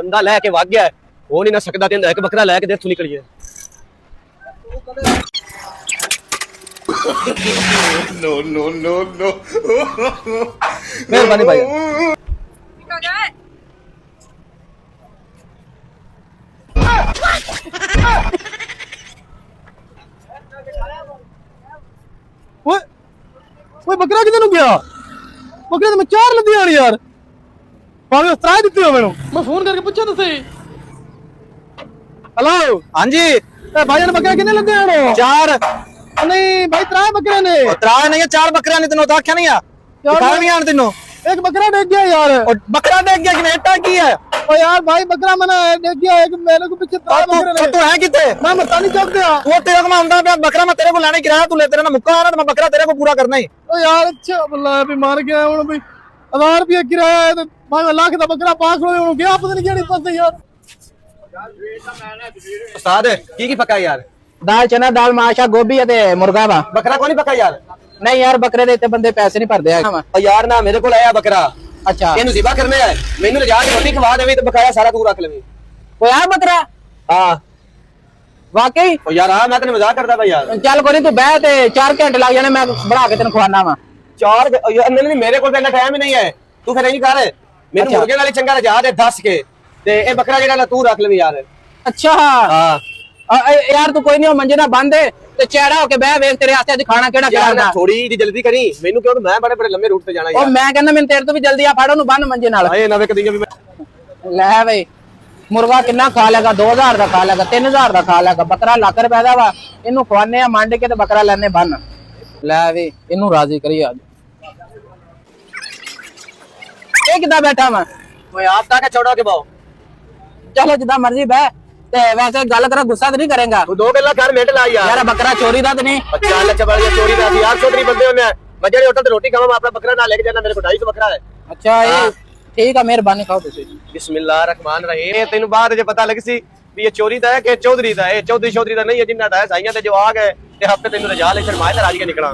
बंदा लैके भाग गया हो नहीं ना सकता तेन एक बकरा लैके दे तू निकलिए नो नो नो नो मेहरबानी भाई ओए बकरा किधर गया बकरे तो मैं 4 लदी आनी यार भावे उतरा दिते हो मैनू मैं फोन करके पूछा तो सही हेलो हां जी भाई ने बकरा कितने लदे आनो 4 नहीं भाई 3 बकरे ने त्रा नहीं है 4 बकरा ने तेनों तो आख्या नहीं आ दिखा नहीं आन तेनों एक बकरा डेग गया यार और बकरा देख गया कि नेटा की है ओ यार भाई बकरा मैंने डेग गया एक मेरे को पीछे 3 बकरे ने तू है किते मैं मतानी चौक गया वो तेरे को मैं हुंदा पे बकरा मैं तेरे को लाने किराया तू ले तेरे ना मुक्का आ रहा तो मैं बकरा तेरे को पूरा करना ही ओ यार अच्छा बल्ला भी मार गया हुन भाई 1000 रुपया किराया है तो भाई लाख दा बकरा पास हो गया पता नहीं केड़ी पासे यार उस्ताद की पका यार दाल चना दाल माशा गोभी ते मुर्गा वा बकरा को नहीं पका यार नहीं यार बकरे दे इतने बंदे पैसे नहीं भरदे और यार ना मेरे को आया बकरा अच्छा ਇਹਨੂੰ ਜ਼ਿਬਾ ਕਰਨੇ ਆ ਮੈਨੂੰ ਲਿਜਾ ਕੇ ਰੋਟੀ ਖਵਾ ਦੇਵੇਂ ਤੇ ਬਕਾਇਆ ਸਾਰਾ ਤੂੰ ਰੱਖ ਲਵੇਂ कोई आ बकरा ਹਾਂ वाकई ਉਹ ਯਾਰ ਆ ਮੈਂ ਤੈਨੂੰ ਮਜ਼ਾਕ ਕਰਦਾ ਬਈ ਯਾਰ चल कोई नहीं तू बह ते 4 घंटे लग जाने मैं बना के तेन खवाना वा ਚਾਰ ਯਾਰ ਨਹੀਂ ਮੇਰੇ ਕੋਲ ਤਾਂ ਇੰਨਾ ਟਾਈਮ ਹੀ ਨਹੀਂ ਹੈ ਤੂੰ ਫਿਰ ਇੰਜ ਕਰ ਮੈਨੂੰ ਮੁਰਗੇ ਨਾਲ ਚੰਗਾ ਲਿਜਾ ਦੇ ਦੱਸ ਕੇ ਤੇ ਇਹ ਬੱਕਰਾ ਜਿਹੜਾ ਨਾ ਤੂੰ ਰੱਖ ਲਵੇਂ ਯਾਰ अच्छा ਹਾਂ यार तू कोई नहीं मंजे ना बंद ते चेहरा होके बह वेख तेरे वास्ते आज खाना केड़ा ਯਾਰ करना ਥੋੜੀ ਜੀ ਜਲਦੀ ਕਰੀ ਮੈਨੂੰ ਕਿਉਂ ਮੈਂ ਬੜੇ ਬੜੇ ਲੰਮੇ ਰੂਟ ਤੇ ਜਾਣਾ ओ ਯਾਰ मैं कहना मैं तेरे तो भी जल्दी आ फाड़ो नु बन मंजे नाल ਆਏ ਨਾ ਵੇ ਕਦੀ ਵੀ ले भाई मुर्गा कितना खा लेगा 2000 का खा लेगा 3000 का खा लेगा बकरा लाख रुपए दा वा इनु खवाने आ मंड के ते बकरा लेने बन ले वे इनु राजी करी आज ये किदा बैठा मैं ਓਏ ਆਪ ਤਾਂ ਛੋੜਾ ਕੇ ਬਾਓ चलो जिदा मर्जी बह ते वैसे गल करा गुस्सा तो नहीं करेगा ਤੂੰ ਦੋ ਗੱਲਾਂ ਕਰ ਮਿੰਟ ਲਾ ਯਾਰ यार बकरा चोरी दा तो नहीं ਅੱਛਾ ਲੱਚ ਵਾਲੀ ਚੋਰੀ ਦਾ ਸੀ ਯਾਰ ਚੌਧਰੀ ਬੰਦੇ ਹੁੰਦੇ ਆ ਮੈਂ ਜਿਹੜੇ ਹੋਟਲ ਤੇ ਰੋਟੀ ਖਾਵਾਂ ਮੈਂ ਆਪਣਾ ਬੱਕਰਾ ਨਾਲ ਲੈ ਕੇ ਜਾਣਾ ਮੇਰੇ ਕੋਲ 250 ਬੱਕਰਾ ਹੈ अच्छा ये ठीक है मेहरबानी खाओ तुसी बिस्मिल्लाहिर्रहमान रहीम तेन बाद जे पता लग सी भी ये चोरी दा है कि चौधरी दा है चौधरी दा नहीं है जिन्ना दा है साइयां ते जो आ गए ते हफ्ते तेन रजा ले शर्माए ते राज के निकला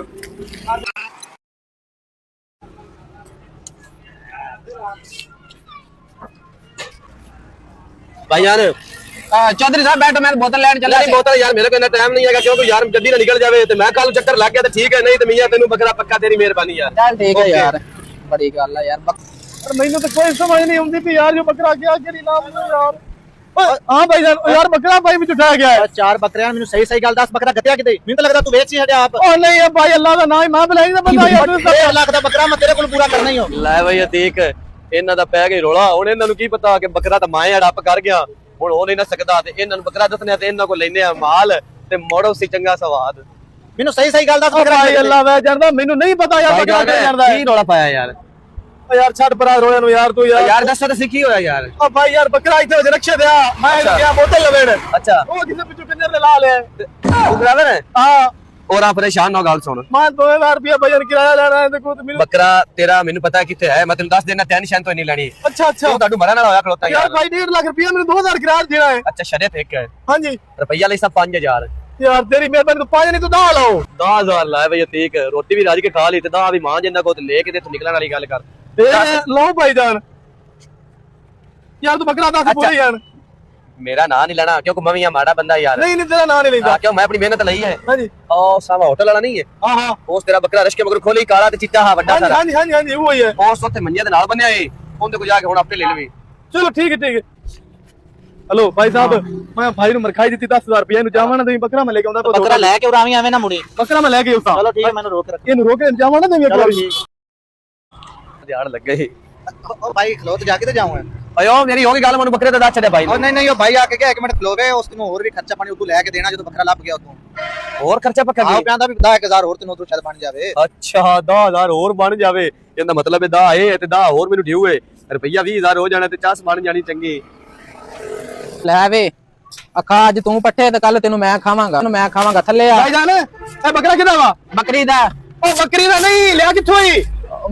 भाई यार चौधरी साहब बैठो मैं बोतल लेने चला नहीं बोतल यार मेरे को इतना टाइम नहीं है क्योंकि यार जल्दी ना निकल जावे ते मैं कल चक्कर लग गया ते ठीक है नहीं ते मियां तेनू बकरा पक्का तेरी मेहरबानी यार चल ठीक है यार बड़ी गल है यार और मैंने तो कोई समझ नहीं आती भी यार जो बकरा गया केड़ी नाम है यार हां भाई यार बकरा भाई भी उठाया गया है 4 बकरियां मेनू सही सही गल दस बकरा गत्या किते मेनू तो लगदा तू वेच ही हटे आप ओ नहीं है भाई अल्लाह का नाम मैं बुलाई ना बंदा यार 1 लाख दा बकरा मैं तेरे कोल पूरा करना ही हो ले भाई देख ਇਹਨਾਂ ਦਾ ਪੈ ਗਿਆ ਰੋਲਾ ਹੁਣ ਇਹਨਾਂ ਨੂੰ ਕੀ ਪਤਾ ਕਿ ਬੱਕਰਾ ਤਾਂ ਮੈਂ ਅੜੱਪ ਕਰ ਗਿਆ ਹੁਣ ਉਹ ਨਹੀਂ ਨਾ ਸਕਦਾ ਤੇ ਇਹਨਾਂ ਨੂੰ ਬੱਕਰਾ ਦੱਸਣਾ ਤੇ ਇਹਨਾਂ ਕੋਲ ਲੈਨੇ ਆ ਮਾਲ ਤੇ ਮੋੜੋ ਸੀ ਚੰਗਾ ਸਵਾਦ ਮੈਨੂੰ ਸਹੀ ਸਹੀ ਗੱਲ ਦੱਸ ਬੱਕਰਾ भाई अल्लाह वे जानदा मेनू नहीं पता यार बकरा क्या जानदा है ਕੀ ਰੋਲਾ ਪਾਇਆ ਯਾਰ ओ यार छड़ परा रोया नु यार तू यार ਯਾਰ ਦੱਸੋ ਤਾਂ ਸਿੱਖੀ ਹੋਇਆ ਯਾਰ ओ भाई यार बकरा इथे रखे दे मैं गया बोतल लवेड़ ਅੱਛਾ ओ किसे पिछू किन्ने ला ले ਤੂੰ ਕਰਾਵੇ ਨਾ हां ਔਰ ਆ ਪਰੇਸ਼ਾਨ ਨਾ ਗੱਲ ਸੁਣ मैं 2000 रुपया भजन किराया लेना है देखो तो मेरे ਬੱਕਰਾ ਤੇਰਾ ਮੈਨੂੰ ਪਤਾ ਕਿੱਥੇ ਹੈ ਮੈਂ ਤੈਨੂੰ ਦੱਸ ਦੇਣਾ ਟੈਨਸ਼ਨ ਤੋਂ ਨਹੀਂ ਲੈਣੀ अच्छा अच्छा ਤੂੰ ਤੁਹਾਡੂ ਮਰਨ ਨਾਲ ਹੋਇਆ ਖਲੋਤਾ यार ਯਾਰ भाई 1.5 लाख रुपया मैंने 2000 किराया देना है ਅੱਛਾ ਸ਼ਰੇ ਫੇਕ ਹੈ हां जी ਰੁਪਈਆ ਲਈ ਸਭ 5000 यार तेरी मेहरबानी तो 5 नहीं तो 10 लाओ 10000 ਲਾਏ ਭਈ ਠੀਕ ਹੈ ਰੋਟੀ ਵੀ ਰਾਜ ਕੇ ਖਾ ਲਈ ਤੇ ਦਾ ਵੀ ਮਾਂ ਜਿੰਨਾ ਕੋ ਤੇ ਲੈ ਕੇ ਤੇ ਤੂੰ ਨਿਕਲਣ ਵਾਲੀ ਗੱਲ ਕਰ लो भाईजान यार तू बकरा दस बोल यार मेरा ना नहीं लेना क्योंकि मैं भी यहाँ माड़ा बंदा यार नहीं नहीं तेरा नाम नहीं लेता क्यों मैं अपनी मेहनत ली है हां जी ओ सामा होटल वाला नहीं है हां हां उस तेरा बकरा रश के मगर खोली काला ते चिट्टा हा बड़ा सारा हां जी हां जी हां जी वो ही है उस उत्ते मंजे दे नाल बन्या है ਉਹਦੇ ਕੋ ਜਾ ਕੇ ਹੁਣ ਆਪੇ ਲੈ ਲਵੀ चलो ठीक है हेलो भाई साहब मैं भाई नु मरखाई दी 10000 रुपया नु जावां ना ते बकरा मैं लेके आंदा तो बकरा लेके उरावी आवे ना मुड़ी बकरा मैं लेके उसा चलो ठीक है मैंने रोक रख इनु रोके जावां ना ते मैं कोई ध्यान लग गई ओ भाई खलो तो जाके तो जाऊं अयो मेरी होगी गल ਮੈਨੂੰ ਬੱਕਰੇ ਦਾ ਦੱਸ ਛੱਡਿਆ ਭਾਈ और नहीं नहीं ओ भाई आके क्या 1 मिनट खलोवे उसनु और भी खर्चा पानी उतू लेके देना जो बकरा लभ गया उतू ਹੋਰ ਖਰਚਾ ਪੱਕਾ आओ प्यांदा भी 10000 और तनु उतू शायद बन जावे ਅੱਛਾ 10000 ਹੋਰ ਬਣ ਜਾਵੇ ਇਹਦਾ ਮਤਲਬ ਇਹ 10 ਹੈ ਤੇ 10 ਹੋਰ ਮੈਨੂੰ ਡਿਊ ਹੈ ਰੁਪਈਆ 20000 ਹੋ ਜਾਣਾ ਤੇ ਚਾਸ ਬਣ ਜਾਣੀ ਚੰਗੀ ले वे अखा आज तू पट्ठे ते कल तेनु मैं खावांगा थल्ले आ भाईजान ए बकरा किदा वा बकरी दा ओ बकरी दा नहीं लिया किथों ही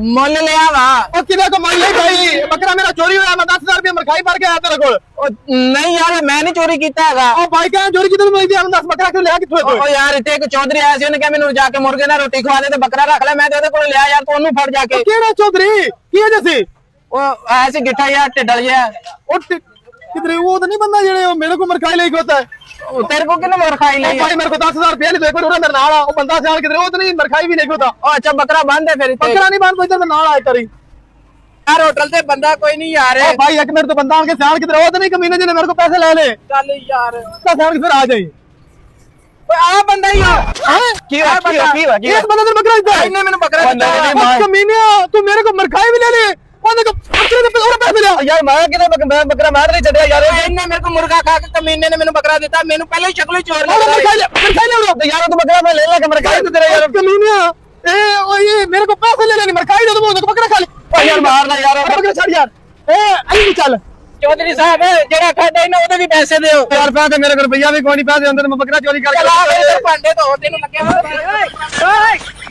मुल ले आवा ओ किदा को मान ले भाई बकरा मेरा चोरी होया मैं 10000 रुपया मरखाई भर के आया तेरे कोल ओ नहीं यार मैं नहीं चोरी कीता हैगा ओ भाई क्या चोरी किधर मैं दिया 10 बकरा क्यों लिया किथों ओ यार इते एक चौधरी आया सी उन्हें कहा मेनू जाके मुर्गे ना रोटी खवा दे ते बकरा रख ले मैं ते ओदे कोल लिया यार तू ओनु फड़ जाके केड़ा चौधरी की वजह से ओ ऐसे गिठा यार टिडल या ओ किधर वो तो नहीं बंदा जेड़े मेरे को मरखाई ले होता है तेरे को किने मरखाई ले भाई मेरे को 10,000 रुपया ले दो एक बार उधर नाल आ वो बंदा सियाल किधर वो तो नहीं मरखाई भी नहीं होता अच्छा बकरा बंद है फिर इत्थे। बकरा नहीं बांध इधर नाल आए करी यार होटल से बंदा कोई नहीं यार ओ भाई एक मिनट तो बंदा आके सियाल किधर वो तो नहीं कमीने जिन्हें मेरे को पैसे ले ले चल यार उसका सियाल फिर आ जाई आ बंदा ही हां की हुआ एक बंदा तेरे बकरा इधर इन्हें मैंने बकरा दिया ओ कमीने तू मेरे को मरखाई भी ले ले ਉਹਨੇ ਕੋ ਬਕਰੇ ਦੇ और पैसे ले यार मैं किते बकरा मैं नहीं छड़या यार इन्हें मेरे को मुर्गा खा के कमीने ने मैंने बकरा दिया मैंने पहले ही शक्ल चोर और लगा मरखाई ले यार तू बकरा मैं ले लेके मरखाई दे तेरा यार कमीने ए ओ ये मेरे को पैसे ले ले मरखाई दे तू बकरा खा ले ओ यार मारना यार बकरा छड़ यार ए आई चल चौधरी साहब जेड़ा खादा इन्हें ओदे भी पैसे दियो यार पैसे मेरे को रुपया भी कोई नहीं पैसे अंदर मैं बकरा चोरी करके चला भांडे तो तेन लगे